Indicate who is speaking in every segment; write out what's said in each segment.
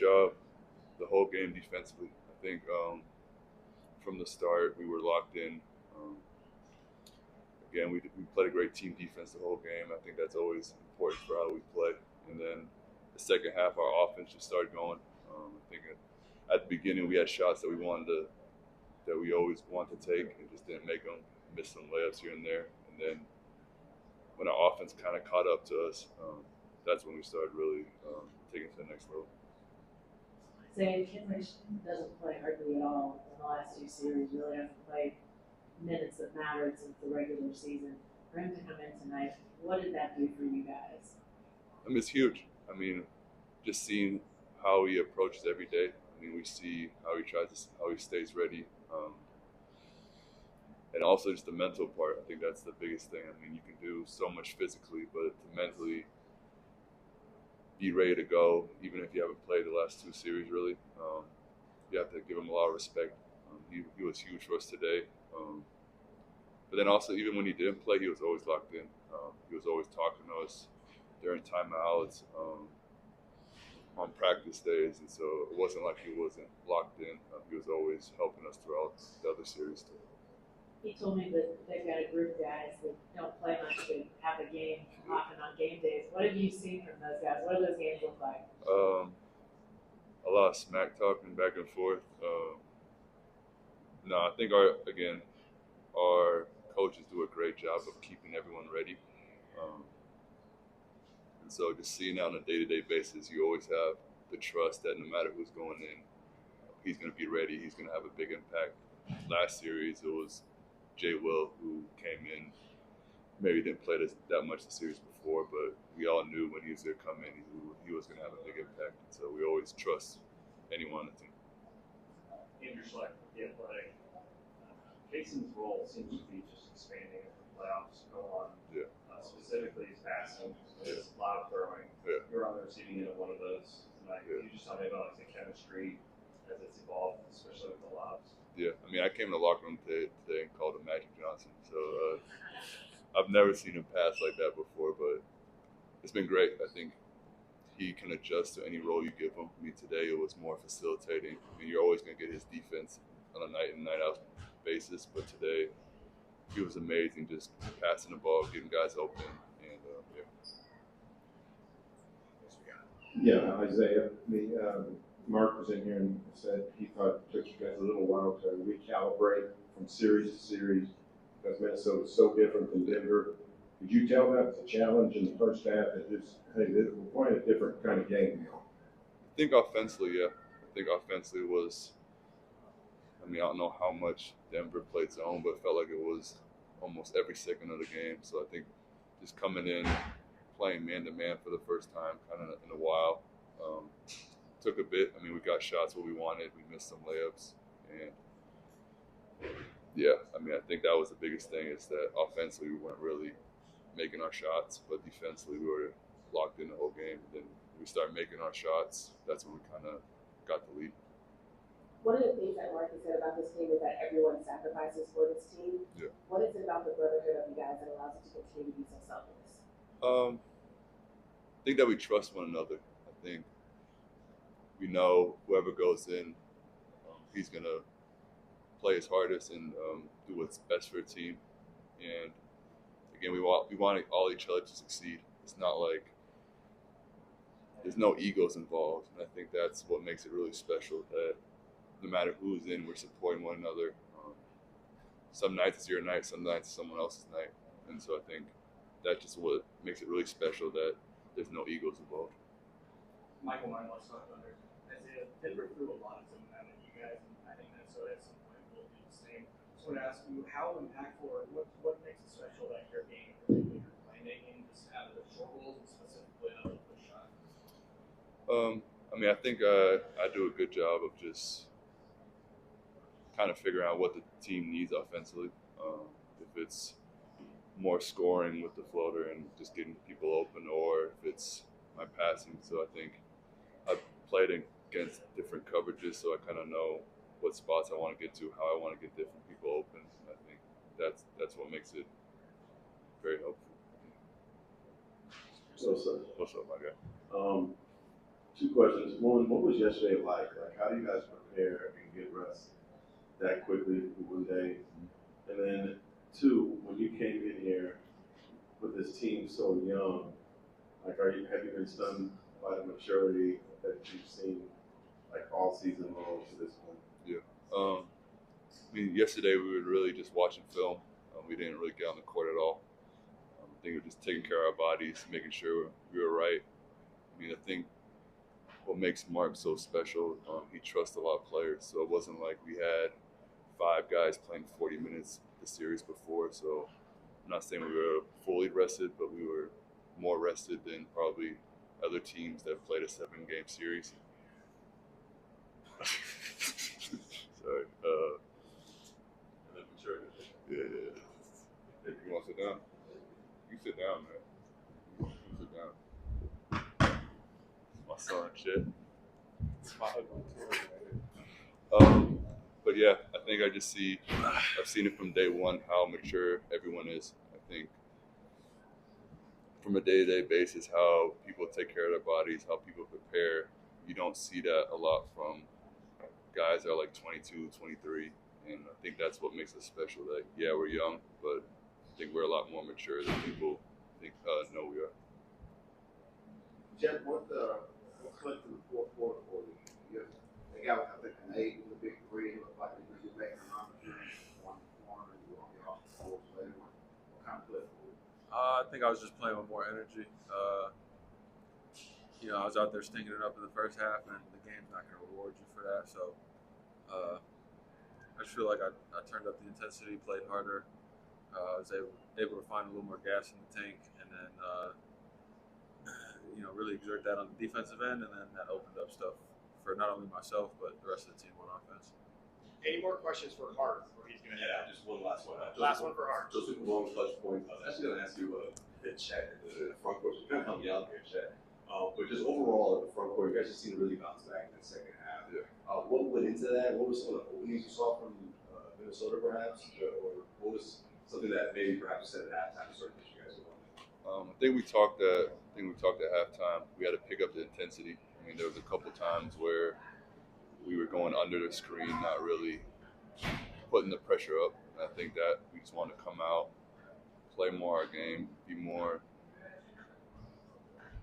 Speaker 1: job the whole game defensively. I think from the start we were locked in. Again, we played a great team defense the whole game. I think that's always important for how we play. And then the second half, our offense just started going. I think at the beginning we had shots that we always wanted to take and just didn't make them. Missed some layups here and there. And then when our offense kind of caught up to us, that's when we started really taking it to the next level.
Speaker 2: Saying Kimmich doesn't play hardly at all in the last two series, really hasn't played minutes that mattered since the regular season. For him to come in tonight, what did that do for you guys?
Speaker 1: It's huge. Just seeing how he approaches every day. We see how he stays ready, and also just the mental part. I think that's the biggest thing. You can do so much physically, but to mentally be ready to go, even if you haven't played the last two series, really, you have to give him a lot of respect. He was huge for us today. But then also, even when he didn't play, he was always locked in. He was always talking to us during timeouts, on practice days, and so it wasn't like he wasn't locked in. He was always helping us throughout the other series too.
Speaker 2: He told me that they've got a group of guys that don't play much but have a game often on game days. What have you seen from those guys? What do those games look like?
Speaker 1: A lot of smack talking back and forth. No, I think our coaches do a great job of keeping everyone ready. And so just seeing out on a day-to-day basis, you always have the trust that no matter who's going in, he's going to be ready. He's going to have a big impact. Last series, it was Jay Will who came in. Maybe didn't play that much the series before, but we all knew when he was going to come in, he was going to have a big impact. And so we always trust anyone on the team.
Speaker 3: Andrew Schleck, the Athletic. Cason's role seems to be just expanding as the playoffs go on.
Speaker 1: Yeah.
Speaker 3: Specifically, his passing, his a lot of throwing.
Speaker 1: Yeah.
Speaker 3: You're on the receiving end of one of those tonight.
Speaker 1: Yeah.
Speaker 3: Can you just tell me about the chemistry as it's evolved, especially with the lobs?
Speaker 1: Yeah, I came in the locker room today and called him Magic Johnson. So I've never seen him pass like that before, but it's been great. I think he can adjust to any role you give him. Today it was more facilitating. You're always going to get his defense on a night in, night out basis, but today he was amazing, just passing the ball, getting guys open, and
Speaker 4: Yeah, Isaiah, Mark was in here and said he thought it took you guys a little while to recalibrate from series to series because Minnesota was so different than Denver. Did you tell that was a challenge in the first half? That just, hey, we're playing a different kind of game now.
Speaker 1: I think offensively, yeah. I think offensively was. I don't know how much Denver played zone, but it felt like it was almost every second of the game. So I think just coming in, playing man-to-man for the first time kind of in a while, took a bit. We got shots what we wanted. We missed some layups. And, yeah, I think that was the biggest thing is that offensively we weren't really making our shots, but defensively we were locked in the whole game. And then we started making our shots. That's when we kind of got the lead.
Speaker 5: One of the things that Mark has said about this team is that everyone sacrifices for this team.
Speaker 1: Yeah.
Speaker 5: What is it about the brotherhood of you guys that allows you to continue to be so selfless?
Speaker 1: I think that we trust one another. I think we know whoever goes in, he's going to play his hardest and do what's best for the team. And, again, we want all each other to succeed. It's not like there's no egos involved. And I think that's what makes it really special, that no matter who's in, we're supporting one another. Some nights it's your night, some nights it's someone else's night. And so I think that's just what makes it really special, that there's no egos involved.
Speaker 6: Michael Mine, Thunder. Isaiah, Denver threw a lot of zone at you guys, and I think Minnesota at some point will do the same. So I want to ask you, how impactful or what makes it special that you're being particularly playmaking just out of the short rolls and specifically out of the push shot?
Speaker 1: I think I do a good job of just kind of figuring out what the team needs offensively. If it's more scoring with the floater and just getting people open, or if it's my passing. So I think I've played against different coverages, so I kind of know what spots I want to get to, how I want to get different people open. I think that's what makes it very helpful.
Speaker 4: So,
Speaker 1: What's up, my guy?
Speaker 4: 2 questions. One, what was yesterday like? Like, how do you guys prepare and get rest that quickly in one day? And then 2, when you came in here with this team so young, like, have you been stunned by the maturity that you've seen, like, all season long to this point?
Speaker 1: Yeah. I mean, yesterday we were really just watching film. We didn't really get on the court at all. I think we were just taking care of our bodies, making sure we were right. I mean, I think what makes Mark so special, he trusts a lot of players. So it wasn't like we had 5 guys playing 40 minutes the series before. So I'm not saying we were fully rested, but we were more rested than probably other teams that played a 7-game series. Sorry.
Speaker 4: And then maturity.
Speaker 1: Yeah. Hey, you want to sit down? You sit down, man. You sit down. My son and shit. But yeah, I think I've seen it from day one how mature everyone is. I think from a day-to-day basis, how people take care of their bodies, how people prepare. You don't see that a lot from guys that are like 22, 23. And I think that's what makes us special. That, yeah, we're young, but I think we're a lot more mature than people know we are.
Speaker 7: Jeff, what clicked in the fourth quarter for you? They got, I think, an 8 with a big 3. It looked like they were making an opportunity. One corner, you were on the off the course later. What kind of click for you?
Speaker 8: I think I was just playing with more energy. I was out there stinking it up in the first half, and the game's not going to reward you for that. So I just feel like I turned up the intensity, played harder. I was able to find a little more gas in the tank, and then really exert that on the defensive end, and then that opened up stuff for not only myself but the rest of the team on offense.
Speaker 6: Any more questions for Hart before he's going to head out?
Speaker 9: Just one last one.
Speaker 6: Last one for Hart.
Speaker 9: Just a long touch point. I was actually going to ask you the chat, the front court. So kind of help me out here, chat. But just overall at the front court, you guys just seem to really bounce back in the second half.
Speaker 1: Yeah.
Speaker 9: What went into that? What were some of the openings you saw from Minnesota, perhaps, or what was something that maybe perhaps said at halftime to sort of get you guys going?
Speaker 1: I think we talked at halftime. We had to pick up the intensity. I mean, there was a couple times where we were going under the screen, not really putting the pressure up. And I think that we just want to come out, play more our game, be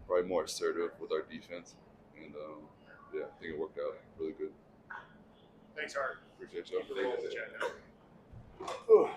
Speaker 1: probably more assertive with our defense. And I think it worked out really good.
Speaker 6: Thanks, Hart.
Speaker 1: Appreciate y'all.
Speaker 6: Keep it rolling, Chad.